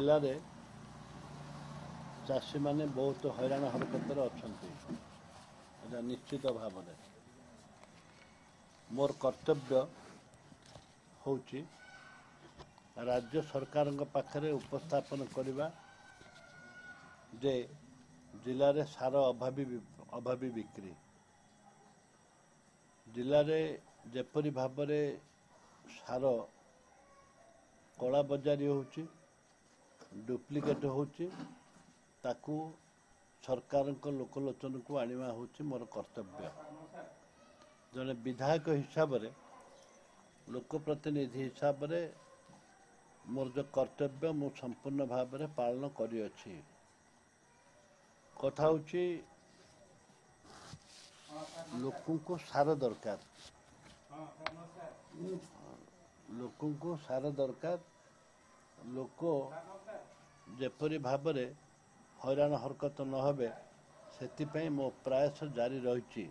जिले में चाषी मैंने बहुत हैरान हरकत अच्छा निश्चित भाव में मोर कर्तव्य होची राज्य सरकार पाखरे उपस्थापन करवा जे जिले में सार अभावी बिक्री जिले में जेपरी भाव में सार कला बजारी होची डुप्लिकेट होची ताकू सरकार लोकलोचन को आनिवा होची मोर कर्तव्य जने विधायक हिसाब रे लोकप्रतिनिधि हिसाब रे मोर जो कर्तव्य मु संपूर्ण भाव में पालन करिअछि कथा होची लोकों को सार दरकार लोकों को सार दरकार लोक जेपरी भाव में हैरान हरकत न होबे सेतिपई मो प्रयास जारी रही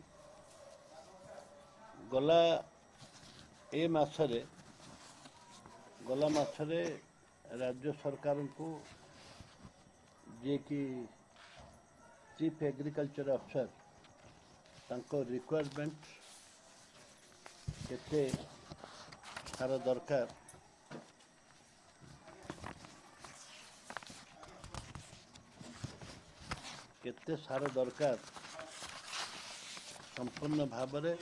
गला ए मासरे गला मासरे राज्य सरकार को जे कि चीफ एग्रीकल्चर अफसर तांको रिक्वायरमेंट केते सार दरकार केते सार दरकार संपूर्ण भाव में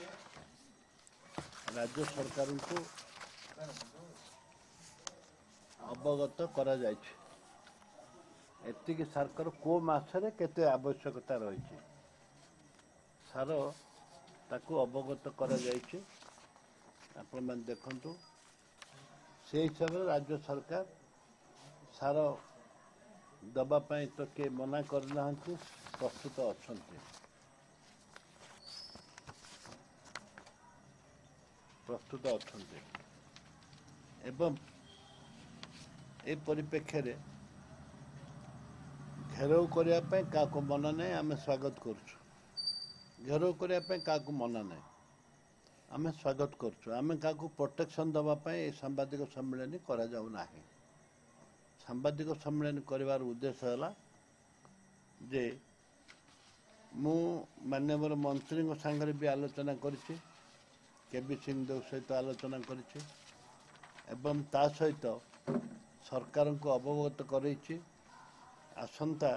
राज्य सरकार को अवगत करा जायछि एतिकी सरकार को मासरे केते आवश्यकता रही सार ताकू अवगत करा जायछि आपण मन देखंतु से हिसाब से राज्य सरकार सार दबा पाई तो के मना करना प्रस्तुत अच्छा प्रस्तुत अच्छा एवं ए परिप्रेक्षी रे घेराव करने क्या मना नहीं आम स्वागत करुँ घेराव करने क्या मना नहीं आम स्वागत करुँ आम क्या प्रोटेक्शन दवापाई सांबादिक सम्मेलन करा जाऊ नाही सांबादिक सम्मेलन कर उद्देश्य है जे मु माननीय मंत्री सांगे भी आलोचना करिछि केबी सिंह देव सहित आलोचना करिछि एवं ता सहित सरकार को अवगत करैछि आसंता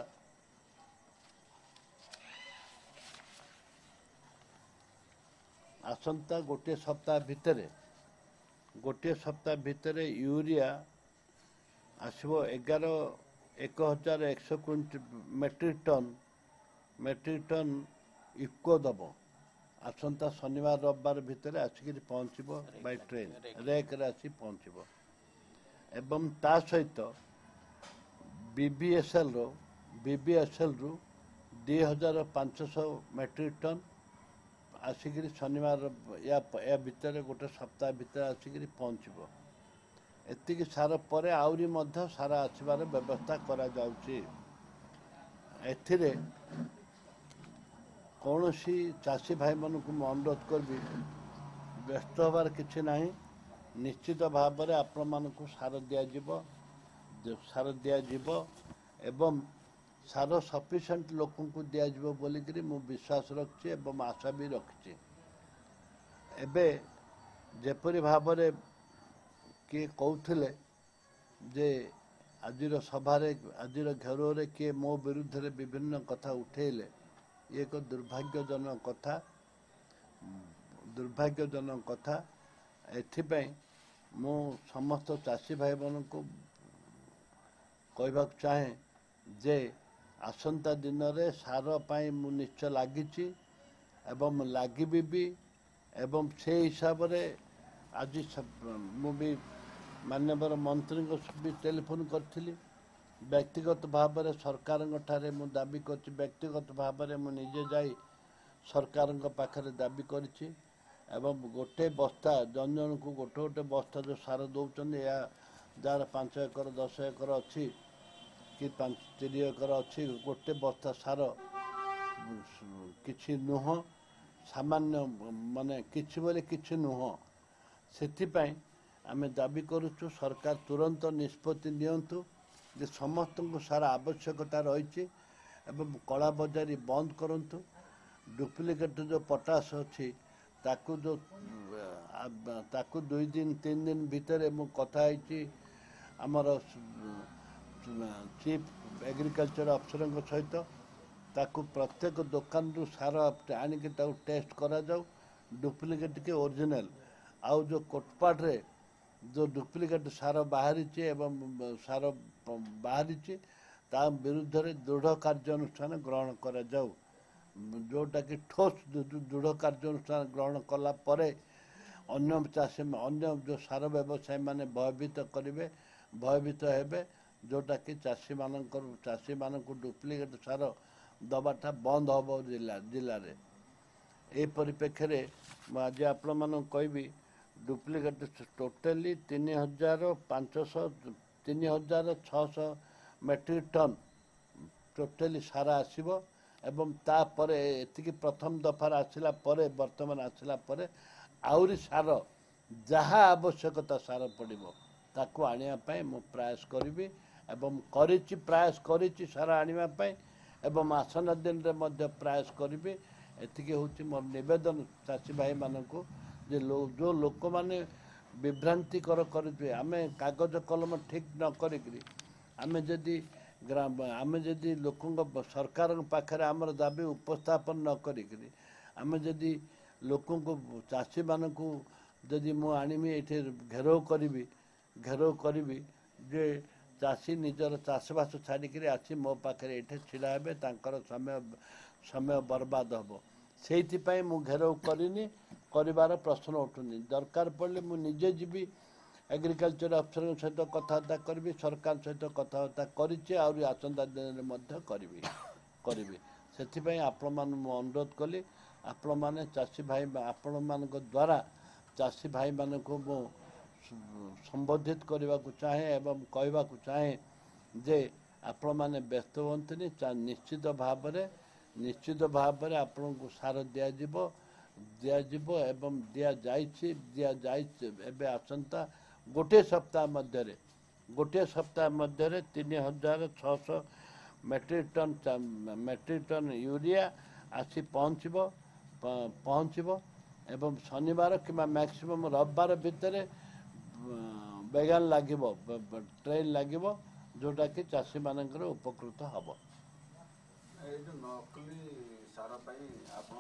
गोटे सप्ताह भितर यूरिया आसो 11,100 मेट्रिक टन इफको दब आसंता शनिवार रविवार भितर आसिक पहुँचब बाय ट्रेन रेक आसी पहुँचब एवं ता सहित बीबीएसएल रु 2,500 मेट्रिक टन आसिक शनिवार या भितर गोटे सप्ताह भितर आसिक पहुँचब एतिकी सार पर आउरी मध्य सार आसबार व्यवस्था करा जाउची एथिरे कौन सी चाषी भाई मन को अनुरोध करी व्यस्त हबार किसी नहीं निश्चित भाव में आपण मान सार दिज्व एवं सार सफिशिएंट लोक दिज्व बोलिकी मु विश्वास रखी एवं आशा भी रखी एबे जेपरी भाव में किए कहते जे आजिर सभारे आजिर घेर किए मो विरुद्ध रे विभिन्न कथा उठेले ये एक दुर्भाग्यजनक कथा एथिपाई मु समस्त चाषी भाई मन को कहबाक चाहे जे आसंता दिन रे सार पाई मु निश्चय लागिछि एवं लागिबी भी एवं से हिसाब रे आज मु भी माननीय मंत्री भी टेलीफोन करी व्यक्तिगत भाव में सरकार ठारे मु दाबी कर व्यक्तिगत भाव में मुझे जाई सरकार पाखरे दाबी करिछि एवं गोटे बस्ता जन जन को गोटे गोटे बस्ता जो सार दौरान या जार 5 एकर 10 एकर अच्छी कि 3 एकर अच्छी गोटे बस्ता सार किछि नुह सामान्य माने किछि बोले किछि नुह से आमे दाबी करुचु सरकार तुरंत निष्पत्ति नियंतु ଯେ ସମସ୍ତଙ୍କୁ ସାରା ଆବଶ୍ୟକତା ରହିଛି ଏବଂ କଳା ବଜାରୀ ବନ୍ଦ କରନ୍ତୁ। ଡୁପ୍ଲିକେଟ୍ ଯେଉଁ ପଟାସ ଅଛି ତାକୁ ତାକୁ 2 ଦିନ 3 ଦିନ ଭିତରେ ମୁଁ କଥା ହେଇଛି ଆମର ଚିଫ୍ ଏଗ୍ରିକଲଚର ଅଫିସରଙ୍କ ସହିତ। ତାକୁ ପ୍ରତ୍ୟେକ ଦୋକାନରୁ ସାର ଆଣିକି ତାକୁ ଟେଷ୍ଟ କରାଯାଉ ଡୁପ୍ଲିକେଟ୍ କି ଓରିଜିନାଲ। ଆଉ ଯେଉଁ କୋଟପାଡ଼ରେ ଯେଉଁ ଡୁପ୍ଲିକେଟ୍ ସାର ବାହାରିଛି ଏବଂ ସାର ବାହାରିଛି ତା ବିରୁଦ୍ଧରେ ଦୃଢ଼ କାର୍ଯ୍ୟାନୁଷ୍ଠାନ ଗ୍ରହଣ କରାଯାଉ, ଯେଉଁଟାକି ଠୋସ୍ ଦୃଢ଼ କାର୍ଯ୍ୟାନୁଷ୍ଠାନ ଗ୍ରହଣ କଲା ପରେ ଅନ୍ୟ ଯେଉଁ ସାର ବ୍ୟବସାୟୀମାନେ ଭୟଭୀତ ହେବେ, ଯେଉଁଟାକି ଚାଷୀମାନଙ୍କୁ ଡୁପ୍ଲିକେଟ୍ ସାର ଦେବାଟା ବନ୍ଦ ହେବ ଜିଲ୍ଲାରେ। ଏହି ପରିପ୍ରେକ୍ଷୀରେ ମୁଁ ଆଜି ଆପଣମାନଙ୍କୁ କହିବି duplicate totally 3,600 metric ton totally ସାର ଆସିବ ଏବଂ ତାପରେ ଏତିକି ପ୍ରଥମ ଦଫାରେ ଆସିଲା ପରେ ବର୍ତ୍ତମାନ ଆସିଲା ପରେ ଆହୁରି ସାର ଯାହା ଆବଶ୍ୟକତା ସାର ପଡ଼ିବ ତାକୁ ଆଣିବା ପାଇଁ ମୁଁ ପ୍ରୟାସ କରିବି ଏବଂ ପ୍ରୟାସ କରିଛି ସାର ଆଣିବା ପାଇଁ ଏବଂ ଆସନ୍ତା ଦିନରେ ମଧ୍ୟ ପ୍ରୟାସ କରିବି। ଏତିକି ହେଉଛି ମୋର ନିବେଦନ ଚାଷୀ ଭାଇମାନଙ୍କୁ ଯେ ଯେଉଁ ଲୋକମାନେ ବିଭ୍ରାନ୍ତିକର କରିଥିବେ, ଆମେ କାଗଜ କଲମ ଠିକ୍ ନ କରିକିରି ଆମେ ଯଦି ଲୋକଙ୍କ ସରକାରଙ୍କ ପାଖରେ ଆମର ଦାବି ଉପସ୍ଥାପନ ନ କରିକିରି ଆମେ ଯଦି ଲୋକଙ୍କୁ ଚାଷୀମାନଙ୍କୁ ଯଦି ମୁଁ ଆଣିବି ଏଠି ଘେରାଉ କରିବି ଯେ ଚାଷୀ ନିଜର ଚାଷବାସ ଛାଡ଼ିକିରି ଆସି ମୋ ପାଖରେ ଏଠି ଛିଡ଼ା ହେବେ, ତାଙ୍କର ସମୟ ବର୍ବାଦ ହେବ। ସେଇଥିପାଇଁ ମୁଁ ଘେରାଉ କରିବାର ପ୍ରଶ୍ନ ଉଠୁନି। ଦରକାର ପଡ଼ିଲେ ମୁଁ ନିଜେ ଯିବି ଏଗ୍ରିକଲଚର ଅଫିସରଙ୍କ ସହିତ କଥାବାର୍ତ୍ତା କରିବି, ସରକାର ସହିତ କଥାବାର୍ତ୍ତା କରିଛି, ଆହୁରି ଆସନ୍ତା ଦିନରେ ମଧ୍ୟ କରିବି। ସେଥିପାଇଁ ଆପଣମାନଙ୍କୁ ମୁଁ ଅନୁରୋଧ କଲି, ଆପଣମାନେ ଆପଣମାନଙ୍କ ଦ୍ୱାରା ଚାଷୀ ଭାଇମାନଙ୍କୁ ମୁଁ ସମ୍ବୋଧିତ କରିବାକୁ ଚାହେଁ ଏବଂ କହିବାକୁ ଚାହେଁ ଯେ ଆପଣମାନେ ବ୍ୟସ୍ତ ହୁଅନ୍ତୁନି। ନିଶ୍ଚିତ ଭାବରେ ଆପଣଙ୍କୁ ସାର ଦିଆଯିବ ଏବଂ ଦିଆଯାଇଛି ଏବେ ଆସନ୍ତା ଗୋଟିଏ ସପ୍ତାହ ମଧ୍ୟରେ 3,600 ମେଟ୍ରିକ୍ ଟନ୍ ୟୁରିଆ ଆସି ପହଞ୍ଚିବ ଏବଂ ଶନିବାର କିମ୍ବା ମ୍ୟାକ୍ସିମମ୍ ରବିବାର ଭିତରେ ଟ୍ରେନ୍ ଲାଗିବ, ଯେଉଁଟାକି ଚାଷୀମାନଙ୍କର ଉପକୃତ ହେବ। ଏଇ ଯେଉଁ ନକଲି ସାର ପାଇଁ ଆପଣ